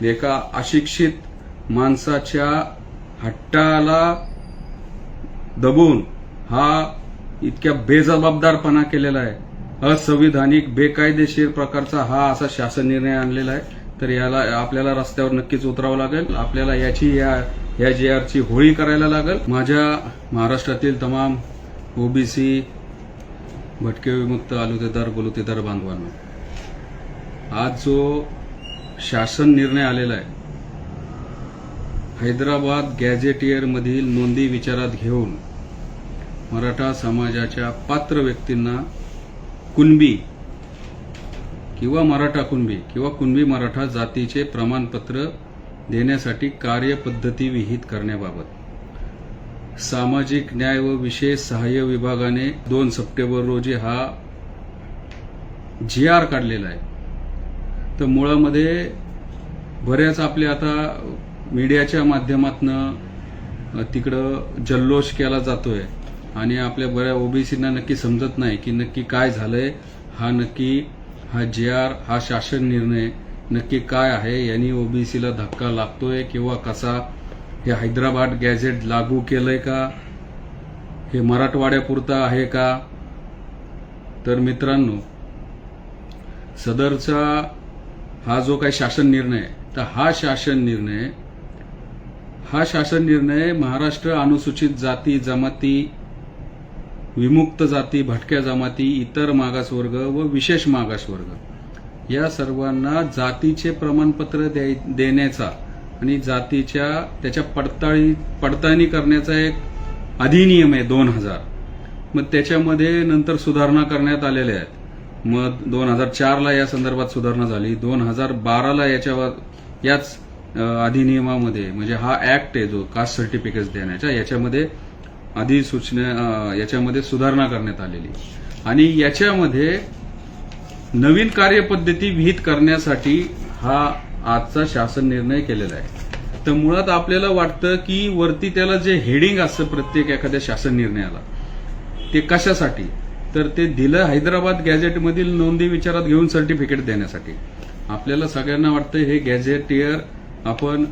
एका अशिक्षित माणसाच्या हट्टाला दबून हा इतक्या बेजबाबदारपणा केलेला आहे, असंविधानिक बेकायदेशीर प्रकारचा हा असा शासन निर्णय आणलेला आहे. तर याला आपल्याला रस्त्यावर नक्कीच उतरावं लागेल. आपल्याला या JRची होळी करायला लागेल. माझ्या महाराष्ट्रातील तमाम ओबीसी, भटके विमुक्त, आलुतेदार, गुलुतेदार बांधवांनो, आज जो शासन निर्णय आलेला आहे, हैदराबाद गॅझेटियर मधील नोंदी विचारात घेऊन मराठा समाजाच्या पात्र व्यक्तींना कुणबी किंवा मराठा कुणबी किंवा कुणबी मराठा जातीचे प्रमाणपत्र देण्यासाठी कार्यपद्धती विहित करण्याबाबत सामाजिक न्याय व विशेष सहाय्य विभागाने 2 सप्टेंबर रोजी हा JR काढलेला आहे. तर मुळामध्ये बऱ्याच आपले आता मीडियाच्या माध्यमातून तिकडं जल्लोष केला जातोय आणि आपल्या बऱ्या ओबीसींना नक्की समजत नाही की नक्की काय झालंय, हा JR, हा शासन निर्णय नक्की काय आहे, यांनी ओबीसीला धक्का लागतोय किंवा कसा, हे हैदराबाद गॅझेट लागू केलंय का, हे मराठवाड्यापुरतं आहे का. तर मित्रांनो, सदरचा हा जो काही शासन निर्णय आहे, तर हा शासन निर्णय महाराष्ट्र अनुसूचित जाती, जमाती, विमुक्त जाती, भटक्या जमाती, इतर मागासवर्ग व विशेष मागासवर्ग या सर्वांना जातीचे प्रमाणपत्र देण्याचा आणि त्याच्या पडताळणी करण्याचा एक अधिनियम आहे 2000. मग त्याच्यामध्ये नंतर सुधारणा करण्यात आलेल्या आहेत. मग 2004ला या संदर्भात सुधारणा झाली. 2012ला याच अधिनियमामध्ये, म्हणजे हा ऍक्ट आहे जो कास्ट सर्टिफिकेट देण्याचा, याच्यामध्ये याच्यामध्ये सुधारणा करण्यात आलेली आणि याच्यामध्ये नवीन कार्यपद्धती विहित करण्यासाठी हा आजचा शासन निर्णय केलेला आहे. तर मुळात आपल्याला वाटतं की वरती त्याला जे हेडिंग असतं प्रत्येक एखाद्या शासन निर्णयाला, ते कशासाठी, तर ते दिलं हैदराबाद गॅझेटमधील नोंदी विचारात घेऊन सर्टिफिकेट देण्यासाठी. आपल्याला सगळ्यांना वाटतं हे गॅझेटियर, आपण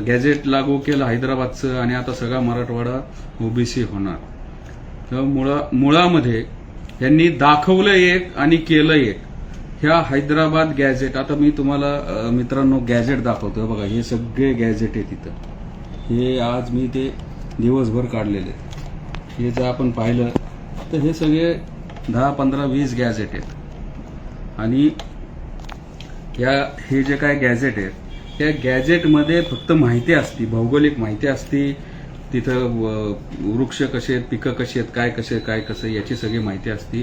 गॅझेट लागू केलं हैदराबादचं आणि आता सगळा मराठवाडा ओबीसी होणार. तर मुळामध्ये यांनी दाखवलं एक आणि केलं एक. ह्या हैदराबाद गॅझेट, आता मी तुम्हाला मित्रांनो गॅझेट दाखवतोय बघा. हे सगळे गॅझेट आहे तिथं. हे आज मी ते दिवसभर काढलेले. हे जर आपण पाहिलं तर हे सगळे 10, 15, 20 गॅझेट आहेत. आणि हे जे काय गॅझेट आहेत, त्या गॅझेटमध्ये फक्त माहिती असती, भौगोलिक माहिती असती, तिथं वृक्ष कसे आहेत, पिकं कशी आहेत, काय कसं याची सगळी माहिती असती.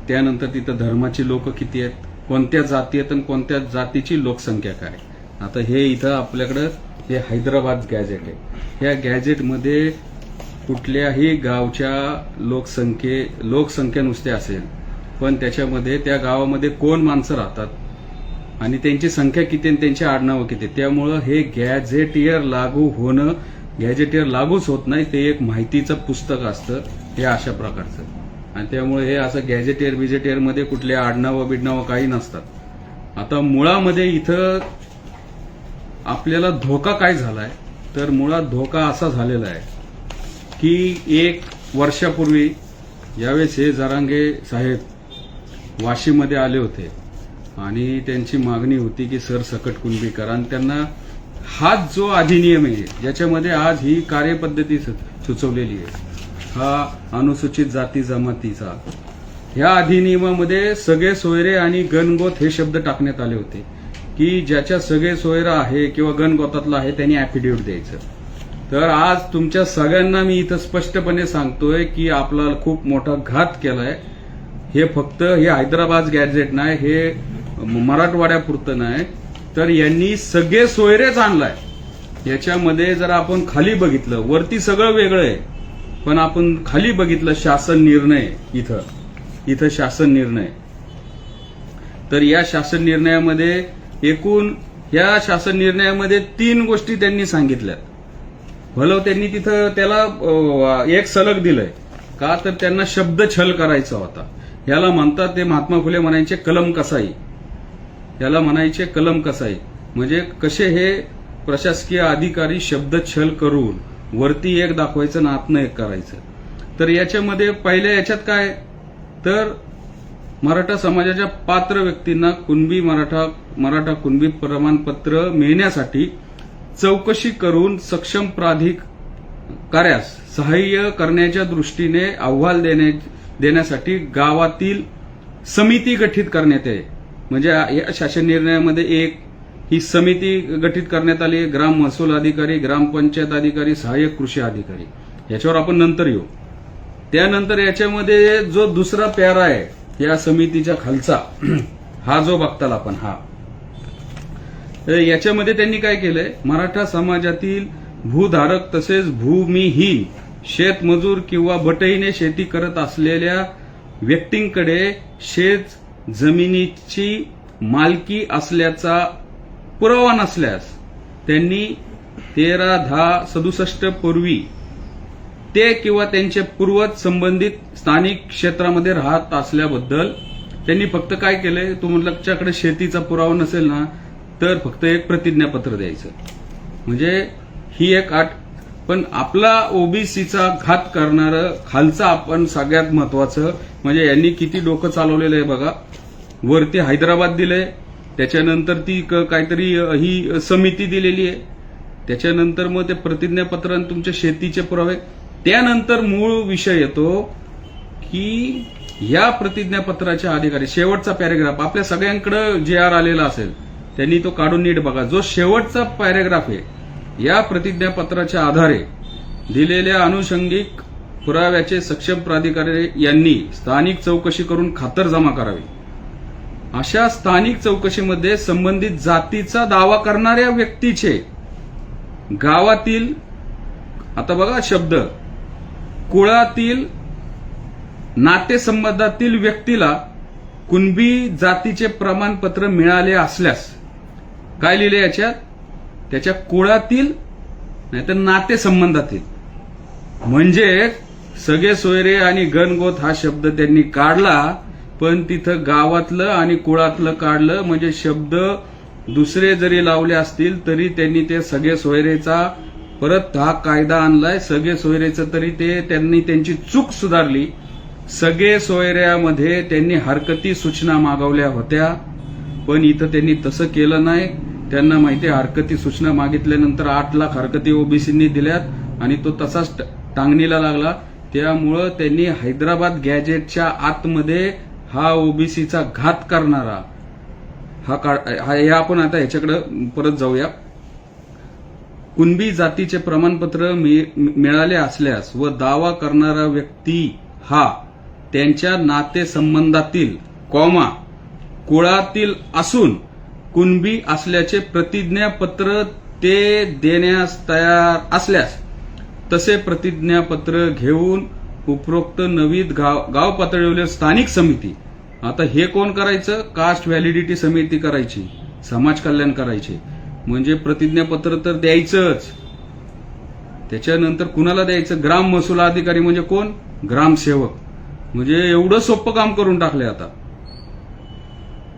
त्यानंतर तिथं धर्माची लोक किती आहेत, कोणत्या जाती आहेत आणि कोणत्या जातीची लोकसंख्या काय. आता हे इथं आपल्याकडं हे हैदराबाद गॅझेट आहे. या गॅझेटमध्ये कुठल्याही गावच्या लोकसंख्या नुसते असेल, पण त्याच्यामध्ये त्या गावामध्ये कोण माणसं राहतात आणि त्यांची संख्या किती आणि त्यांची आडनावं किती. त्यामुळं हे गॅझेटियर लागूच होत नाही. ते एक माहितीचं पुस्तक असतं हे अशा प्रकारचं. आणि त्यामुळे हे असं गॅझेटियर मध्ये कुठल्या आडनावं बिडनावं काही नसतात. आता मुळामध्ये इथं आपल्याला धोका काय झालाय, तर मुळात धोका असा झालेला आहे की 1 वर्षापूर्वी यावेळेस हे जरांगे साहेब वाशीमध्ये आले होते आणि त्यांची मागणी होती की सरसकट कुणबी करा. आणि त्यांना हाच जो अधिनियम आहे ज्याच्यामध्ये आज ही कार्यपद्धती सुचवलेली आहे, हा अनुसूचित जाती जमातीचा, ह्या अधिनियमामध्ये सगळे सोयरे आणि गणगोत हे शब्द टाकण्यात आले होते की ज्याच्या सगळे सोयरा आहे किंवा गणगोतातला आहे त्यांनी ऍफिडेव्हिट द्यायचं. तर आज तुमच्या सगळ्यांना मी इथं स्पष्टपणे सांगतोय की आपला खूप मोठा घात केलाय. हे फक्त हे हैदराबाद गॅझेट नाही, हे मराठवाड्यापुरतं नाही, तर यांनी सगळे सोयरेच आणलाय. याच्यामध्ये जर आपण खाली बघितलं, वरती सगळं वेगळं आहे, पण आपण खाली बघितलं शासन निर्णय, इथं शासन निर्णय, तर या शासन निर्णयामध्ये एकूण या शासन निर्णयामध्ये 3 गोष्टी त्यांनी सांगितल्यात. भलं त्यांनी तिथं त्याला एक सलग दिलंय का, तर त्यांना शब्द छल करायचा होता. याला म्हणतात, ते महात्मा फुले म्हणायचे कलम कसाई, याला म्हणायचे कलम कसाई. म्हणजे कसे हे प्रशासकीय अधिकारी शब्द छल करून वरती एक दाखवायचं आणि आतनं एक करायचं. तर याच्यामध्ये पहिल्या याच्यात काय तर मराठा समाजाच्या पात्र व्यक्तींना कुणबी मराठा कुणबी प्रमाणपत्र मिळण्यासाठी चौकशी करून सक्षम प्राधिकाऱ्यास सहाय्य करण्याच्या दृष्टीने अहवाल देण्यासाठी गावातील समिती गठीत करण्यात आहे. म्हणजे या शासन निर्णयामध्ये एक ही समिती गठीत करण्यात आली. ग्राम महसूल अधिकारी, ग्रामपंचायत अधिकारी, सहाय्यक कृषी अधिकारी, याच्यावर आपण नंतर येऊ. त्यानंतर याच्यामध्ये जो दुसरा प्यारा आहे या समितीच्या खालचा हा जो बघताल आपण हा, याच्यामध्ये त्यांनी काय केलंय, मराठा समाजातील भूधारक तसेच भूमिहीन शेतमजूर किंवा बटईने शेती करत असलेल्या व्यक्तींकडे शेत जमिनीची मालकी असल्याचा पुरावा नसल्यास त्यांनी 13/10/67 पूर्वी ते किंवा त्यांचे पूर्वज संबंधित स्थानिक क्षेत्रामध्ये राहत असल्याबद्दल त्यांनी फक्त काय केलंय, तुमच्याकडे शेतीचा पुरावा नसेल ना तर फक्त एक प्रतिज्ञापत्र द्यायचं. म्हणजे ही एक अट. पण आपला ओबीसीचा घात करणारं खालचा आपण सगळ्यात महत्वाचं म्हणजे यांनी किती डोकं चालवलेलं आहे बघा. वरती हैदराबाद दिलंय, त्याच्यानंतर ती काहीतरी ही समिती दिलेली आहे, त्याच्यानंतर मग ते प्रतिज्ञापत्र आणि तुमच्या शेतीचे पुरावे. त्यानंतर मूळ विषय येतो की या प्रतिज्ञापत्राच्या अधिकारी शेवटचा पॅरेग्राफ आपल्या सगळ्यांकडे जे आर आलेला असेल त्यांनी तो काढून नीट बघा. जो शेवटचा पॅरेग्राफ आहे, या प्रतिज्ञापत्राच्या आधारे दिलेल्या अनुषंगिक पुराव्याचे सक्षम प्राधिकारी यांनी स्थानिक चौकशी करून खातरजमा करावी. अशा स्थानिक चौकशीमध्ये संबंधित जातीचा दावा करणाऱ्या व्यक्तीचे गावातील, आता बघा शब्द, कुळातील नातेसंबंधातील व्यक्तीला कुणबी जातीचे प्रमाणपत्र मिळाले असल्यास काय लिहिले याच्यात, त्याच्या कुळातील नाहीतर नातेसंबंधातील. म्हणजे सगळे सोयरे आणि गणगोत हा शब्द त्यांनी काढला, पण तिथं गावातलं आणि कुळातलं काढलं. म्हणजे शब्द दुसरे जरी लावले असतील तरी त्यांनी ते सगळे सोयरेचा परत हा कायदा आणलाय. सगळे सोयरेचं तरी ते त्यांनी त्यांची चूक सुधारली. सगळे सोयऱ्यामध्ये त्यांनी हरकती सूचना मागवल्या होत्या, पण इथं त्यांनी तसं केलं नाही. त्यांना माहिती हरकती सूचना मागितल्यानंतर 8 लाख हरकती ओबीसींनी दिल्यात आणि तो तसाच टांगणीला लागला. त्यामुळं त्यांनी हैदराबाद गॅजेटच्या आतमध्ये हा ओबीसीचा घात करणारा हे आपण आता ह्याच्याकडे परत जाऊया. कुणबी जातीचे प्रमाणपत्र मिळाले असल्यास व दावा करणारा व्यक्ती हा त्यांच्या नातेसंबंधातील कुळातील असून कुणबी असल्याचे प्रतिज्ञापत्र ते देण्यास तयार असल्यास तसे प्रतिज्ञापत्र घेऊन उपरोक्त नवीन गाव पातळीवर स्थानिक समिती, आता हे कोण करायचं, कास्ट व्हॅलिडिटी समिती करायची, समाज कल्याण करायचे. म्हणजे प्रतिज्ञापत्र तर द्यायचंच, त्याच्यानंतर कुणाला द्यायचं, ग्राम महसूल अधिकारी म्हणजे कोण, ग्रामसेवक. म्हणजे एवढं सोपं काम करून टाकलंय आता.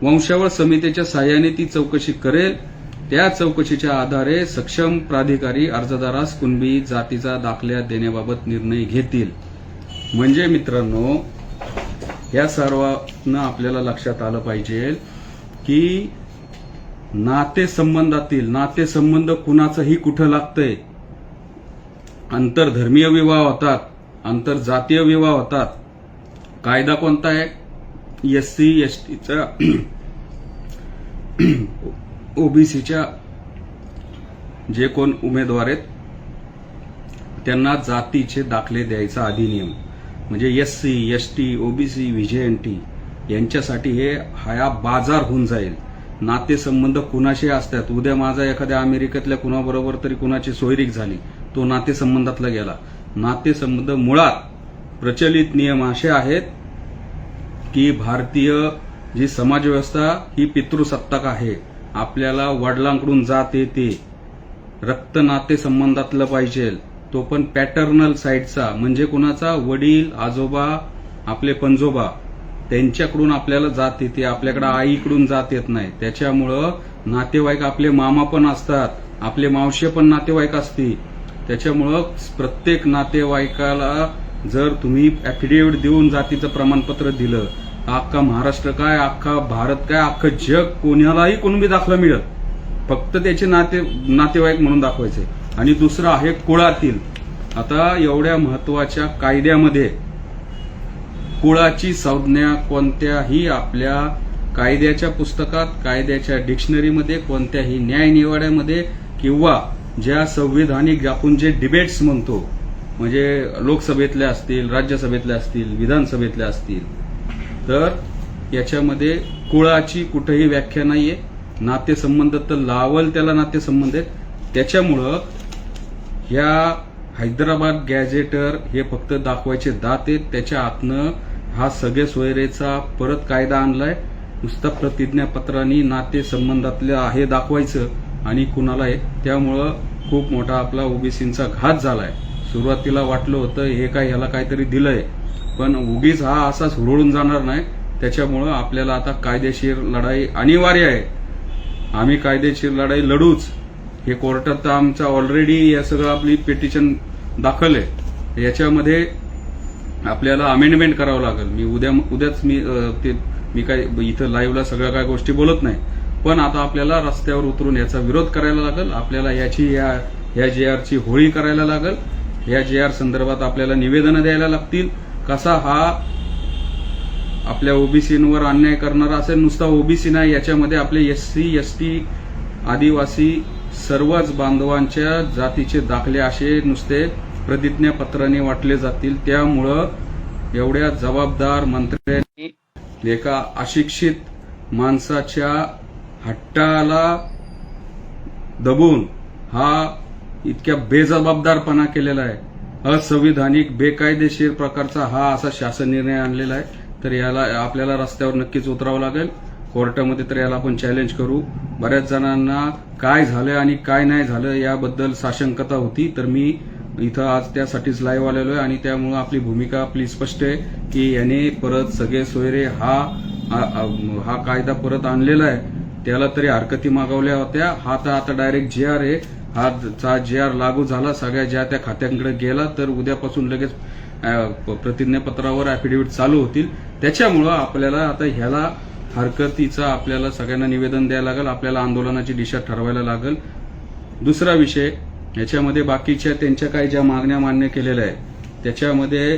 वंशावळ समितीच्या साह्याने ती चौकशी करेल. त्या चौकशीच्या आधारे सक्षम प्राधिकारी अर्जदारास कुणबी जातीचा दाखला देण्याबाबत निर्णय घेतील. म्हणजे मित्रांनो, या सर्वांना आपल्याला लक्षात आलं पाहिजे की नातेसंबंध कुणाचंही कुठं लागतंय. आंतरधर्मीय विवाह होतात, आंतरजातीय विवाह होतात. कायदा कोणता आहे, SC STचा ओबीसीच्या जे कोण उमेदवार आहेत त्यांना जातीचे दाखले द्यायचा अधिनियम. म्हणजे SC ST OBC VJNT यांच्यासाठी हा बाजार होऊन जाईल. नातेसंबंध कुणाशी असतात. उद्या माझा एखाद्या अमेरिकेतल्या कुणाबरोबर तरी कुणाची सोयरीक झाली, तो नातेसंबंधातला गेला. नातेसंबंध मुळात प्रचलित नियम असे आहेत की भारतीय जी समाजव्यवस्था ही पितृसत्ताक आहे. आपल्याला वडिलांकडून जात येते, रक्त नातेसंबंधातलं पाहिजे, तो पण पॅटर्नल साईडचा. म्हणजे कुणाचा, वडील, आजोबा, आपले पंजोबा त्यांच्याकडून आपल्याला जात येते, आपल्याकडे आईकडून जात येत नाही. त्याच्यामुळं नातेवाईक आपले मामा पण असतात, आपले मावशे पण नातेवाईक असतील. त्याच्यामुळं प्रत्येक नातेवाईकाला जर तुम्ही ऍफिडेव्हिट देऊन जातीचं प्रमाणपत्र दिलं, अख्खा महाराष्ट्र काय, अख्खा भारत काय, अख्खं जग कोणालाही कुणबी दाखला मिळत, फक्त त्याचे नातेवाईक म्हणून दाखवायचे. आणि दुसरं आहे कुळातील. आता एवढ्या महत्वाच्या कायद्यामध्ये कुळाची संज्ञा कोणत्याही आपल्या कायद्याच्या पुस्तकात, कायद्याच्या डिक्शनरीमध्ये, कोणत्याही न्यायनिवाड्यामध्ये किंवा ज्या संविधानिक आपण जे डिबेट्स म्हणतो, म्हणजे लोकसभेतल्या असतील, राज्यसभेतल्या असतील, विधानसभेतल्या असतील, तर याच्यामध्ये कुळाची कुठेही व्याख्या नाहीये. नातेसंबंध तर लावल त्याला नातेसंबंध आहेत. त्याच्यामुळं या हैदराबाद गॅझेटर हे फक्त दाखवायचे दात आहेत. त्याच्या आतनं हा सगळे सोयरेचा परत कायदा आणलाय. नुसतं प्रतिज्ञापत्रांनी नातेसंबंधातलं आहे दाखवायचं आणि कुणाला आहे. त्यामुळं खूप मोठा आपला ओबीसींचा घात झालाय. सुरुवातीला वाटलं होतं हे काय ह्याला काहीतरी दिलंय, पण उगीच हा असाच हुरळून जाणार नाही. त्याच्यामुळं आपल्याला आता कायदेशीर लढाई अनिवार्य आहे. आम्ही कायदेशीर लढाई लढूच. हे कोर्टात तर आमचा ऑलरेडी या सगळं आपली पिटिशन दाखल आहे. याच्यामध्ये आपल्याला अमेंडमेंट करावं लागेल. उद्याच मी काय इथं लाईव्हला सगळ्या काय गोष्टी बोलत नाही, पण आता आपल्याला रस्त्यावर उतरून याचा विरोध करायला लागेल. आपल्याला या JR ची होळी करायला लागेल. या JR संदर्भात आपल्याला निवेदनं द्यायला लागतील. कसा हा आपल्या ओबीसींवर अन्याय करणारा असेल. नुसता ओबीसी नाही, याच्यामध्ये आपले SC ST आदिवासी सर्वच बांधवांच्या जातीचे दाखले असे नुसते प्रतिज्ञापत्राने वाटले जातील. त्यामुळं एवढ्या जबाबदार मंत्र्यांनी एका अशिक्षित माणसाच्या हट्टाला दबून हा इतक्या बेजबाबदारपणा केलेला आहे. असंविधानिक बेकायदेशीर प्रकारचा हा असा शासन निर्णय आणलेला आहे. तर याला आपल्याला रस्त्यावर नक्कीच उतरावं लागेल. कोर्टामध्ये तर याला आपण चॅलेंज करू. बऱ्याच जणांना काय झालं आणि काय नाही झालं याबद्दल साशंकता होती, तर मी इथं आज त्यासाठीच लाईव्ह आलेलो आहे. आणि त्यामुळे आपली भूमिका आपली स्पष्ट आहे की याने परत सगळे सोयरे हा कायदा परत आणलेला आहे. त्याला तरी हरकती मागवल्या होत्या. हा तर आता डायरेक्ट JR आहे. हा JR लागू झाला, सगळ्या ज्या त्या खात्यांकडे गेला, तर उद्यापासून लगेच प्रतिज्ञापत्रावर ऍफिडेव्हिट चालू होतील. त्याच्यामुळं आपल्याला आता ह्याला हरकतीचा आपल्याला सगळ्यांना निवेदन द्यायला लागेल. आपल्याला आंदोलनाची दिशा ठरवायला लागेल. दुसरा विषय, याच्यामध्ये बाकीच्या त्यांच्या काही ज्या मागण्या मान्य केलेल्या आहेत त्याच्यामध्ये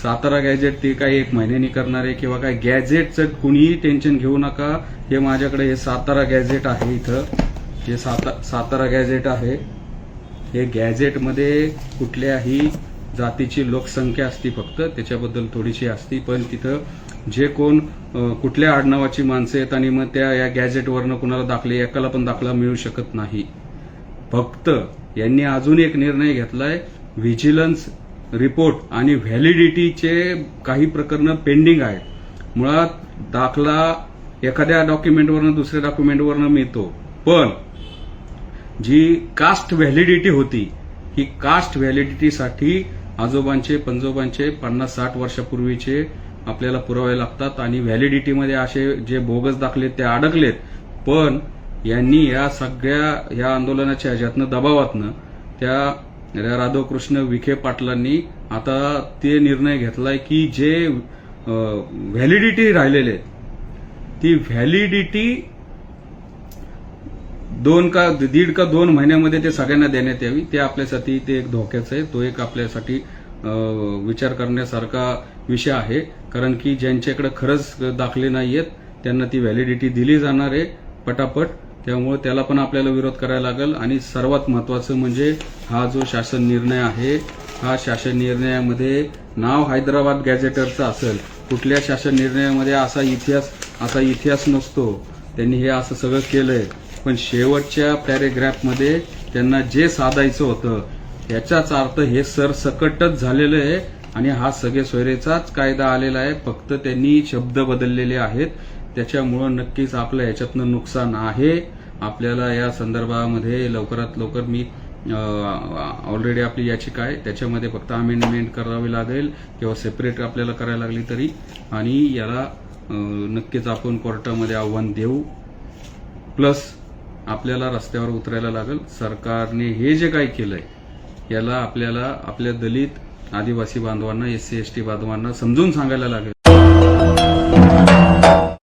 सातारा गॅझेट ते काही 1 महिन्यानी करणार आहे किंवा काय गॅझेटचं कुणीही टेन्शन घेऊ नका. हे माझ्याकडे हे सातारा गॅझेट आहे. इथं हे सातारा गॅझेट आहे. हे गॅझेटमध्ये कुठल्याही जातीची लोकसंख्या असती, फक्त त्याच्याबद्दल थोडीशी असती, पण तिथं जे कोण कुठल्या आडनावाची माणसं आहेत आणि मग त्या या गॅझेटवरनं कुणाला दाखले, एकाला पण दाखला मिळू शकत नाही. फक्त यांनी अजून एक निर्णय घेतलाय, व्हिजिलन्स रिपोर्ट आणि व्हॅलिडिटीचे काही प्रकरणं पेंडिंग आहेत. मुळात दाखला एखाद्या डॉक्युमेंटवरनं दुसऱ्या डॉक्युमेंटवरनं मिळतो, पण जी कास्ट व्हॅलिडिटी होती, ही कास्ट व्हॅलिडिटीसाठी आजोबांचे पंजोबांचे 50-60 वर्षापूर्वीचे आपल्याला पुरावे लागतात. आणि व्हॅलिडिटीमध्ये असे जे बोगस दाखले ते अडकलेत. पण यांनी या सगळ्या या आंदोलनाच्या ह्याच्यातनं दबावातनं त्या राधाकृष्ण विखे पाटलांनी आता ते निर्णय घेतलाय की जे व्हॅलिडिटी राहिलेले ती व्हॅलिडिटी 1.5 का 2 महिन्यामध्ये ते सगळ्यांना देण्यात यावी. ते आपल्यासाठी ते एक धोक्याचं आहे. तो एक आपल्यासाठी विचार करण्यासारखा विषय आहे. कारण की ज्यांच्याकडे खरंच दाखले नाहीयेत त्यांना ती व्हॅलिडिटी दिली जाणार आहे पटापट. त्यामुळे त्याला पण आपल्याला विरोध करायला लागेल. आणि सर्वात महत्वाचं म्हणजे हा जो शासन निर्णय आहे, हा शासन निर्णयामध्ये नाव हैदराबाद गॅझेटरचं असेल. कुठल्या शासन निर्णयामध्ये असा इतिहास नसतो. त्यांनी हे असं सगळं केलंय, पण शेवटच्या पॅरेग्राफमध्ये त्यांना जे साधायचं होतं याचाच अर्थ हे सरसकटच झालेलं आहे. आणि हा सगळे सोयरेचाच कायदा आलेला आहे, फक्त त्यांनी शब्द बदललेले आहेत. त्याच्यामुळं नक्कीच आपलं याच्यातनं नुकसान आहे. आपल्याला या संदर्भामध्ये लवकरात लवकर मी ऑलरेडी आपली याचिका आहे, त्याच्यामध्ये फक्त अमेंडमेंट करावी लागेल किंवा सेपरेट आपल्याला करायला लागली तरी, आणि याला नक्कीच आपण कोर्टामध्ये आव्हान देऊ. प्लस आपल्याला रस्त्यावर उतरायला लागेल. सरकारने हे जे काही केलंय याला आपल्याला आपल्या दलित आदिवासी बांधवांना, SC ST बांधवांना समजून सांगायला लागेल.